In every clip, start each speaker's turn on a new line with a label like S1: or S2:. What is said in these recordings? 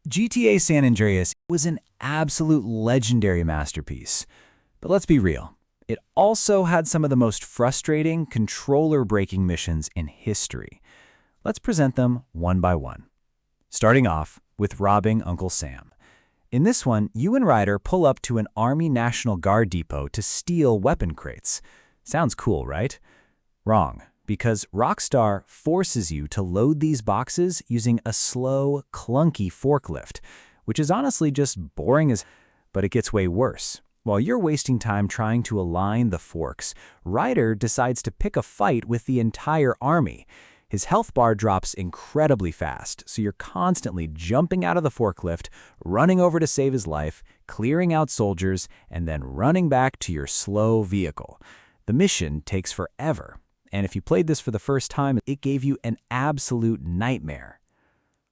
S1: GTA San Andreas was an absolute legendary masterpiece. But let's be real, it also had some of the most frustrating, controller-breaking missions in history. Let's present them one by one. Starting off with robbing Uncle Sam. In this one, you and Ryder pull up to an Army National Guard depot to steal weapon crates. Sounds cool, right? Wrong, because Rockstar forces you to load these boxes using a slow, clunky forklift, which is honestly just boring as... But it gets way worse. While you're wasting time trying to align the forks, Ryder decides to pick a fight with the entire army. His health bar drops incredibly fast, so you're constantly jumping out of the forklift, running over to save his life, clearing out soldiers, and then running back to your slow vehicle. The mission takes forever, and if you played this for the first time, it gave you an absolute nightmare.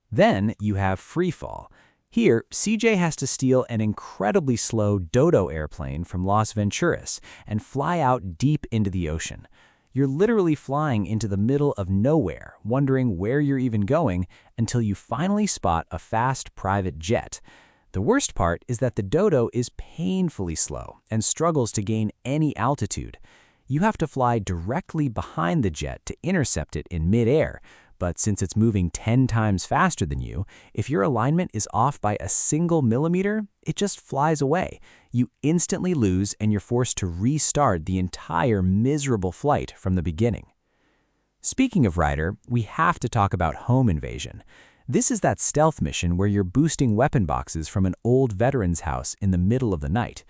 S1: Then you have Freefall. Here, CJ has to steal an incredibly slow Dodo airplane from Las Venturas and fly out deep into the ocean. You're literally flying into the middle of nowhere, wondering where you're even going, until you finally spot a fast private jet. The worst part is that the Dodo is painfully slow and struggles to gain any altitude. You have to fly directly behind the jet to intercept it in midair, but since it's moving 10 times faster than you, if your alignment is off by a single millimeter, it just flies away. You instantly lose and you're forced to restart the entire miserable flight from the beginning. Speaking of Ryder, we have to talk about Home Invasion. This is that stealth mission where you're boosting weapon boxes from an old veteran's house in the middle of the night.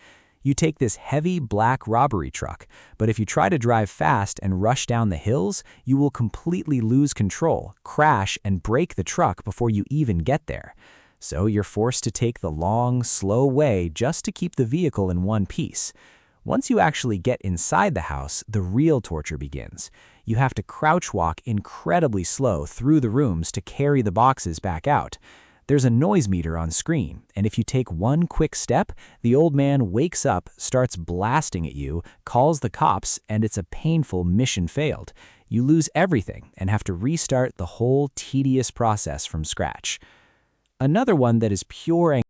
S1: You take this heavy black robbery truck, but if you try to drive fast and rush down the hills, you will completely lose control, crash, and break the truck before you even get there. So you're forced to take the long, slow way just to keep the vehicle in one piece. Once you actually get inside the house, the real torture begins. You have to crouch walk incredibly slow through the rooms to carry the boxes back out. There's a noise meter on screen, and if you take one quick step, the old man wakes up, starts blasting at you, calls the cops, and it's a painful mission failed. You lose everything and have to restart the whole tedious process from scratch. Another one that is pure anxiety,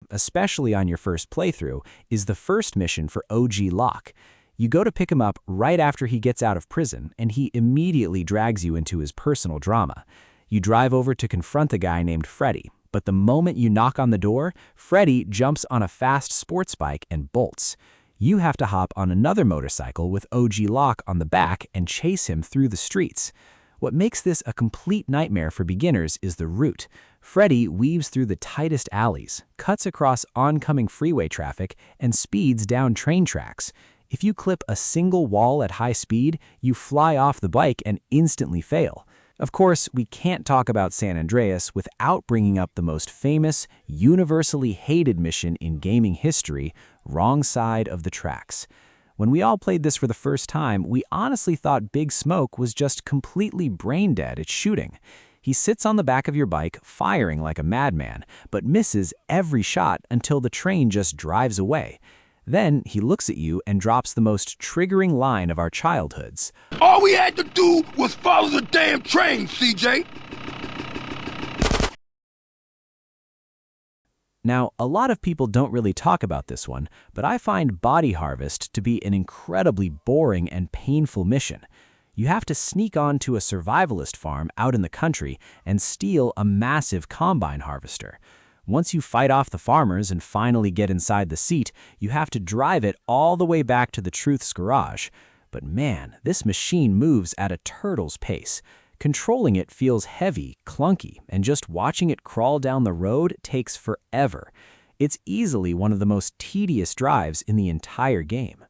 S1: especially on your first playthrough, is the first mission for OG Locke. You go to pick him up right after he gets out of prison, and he immediately drags you into his personal drama. You drive over to confront the guy named Freddy, but the moment you knock on the door, Freddy jumps on a fast sports bike and bolts. You have to hop on another motorcycle with OG Locke on the back and chase him through the streets. What makes this a complete nightmare for beginners is the route. Freddy weaves through the tightest alleys, cuts across oncoming freeway traffic, and speeds down train tracks. If you clip a single wall at high speed, you fly off the bike and instantly fail. Of course, we can't talk about San Andreas without bringing up the most famous, universally hated mission in gaming history, Wrong Side of the Tracks. When we all played this for the first time, we honestly thought Big Smoke was just completely brain dead at shooting. He sits on the back of your bike, firing like a madman, but misses every shot until the train just drives away. Then he looks at you and drops the most triggering line of our childhoods.
S2: All we had to do was follow the damn train, CJ.
S1: Now, a lot of people don't really talk about this one, but I find Body Harvest to be an incredibly boring and painful mission. You have to sneak onto a survivalist farm out in the country and steal a massive combine harvester. Once you fight off the farmers and finally get inside the seat, you have to drive it all the way back to the Truth's garage. But man, this machine moves at a turtle's pace. Controlling it feels heavy, clunky, and just watching it crawl down the road takes forever. It's easily one of the most tedious drives in the entire game.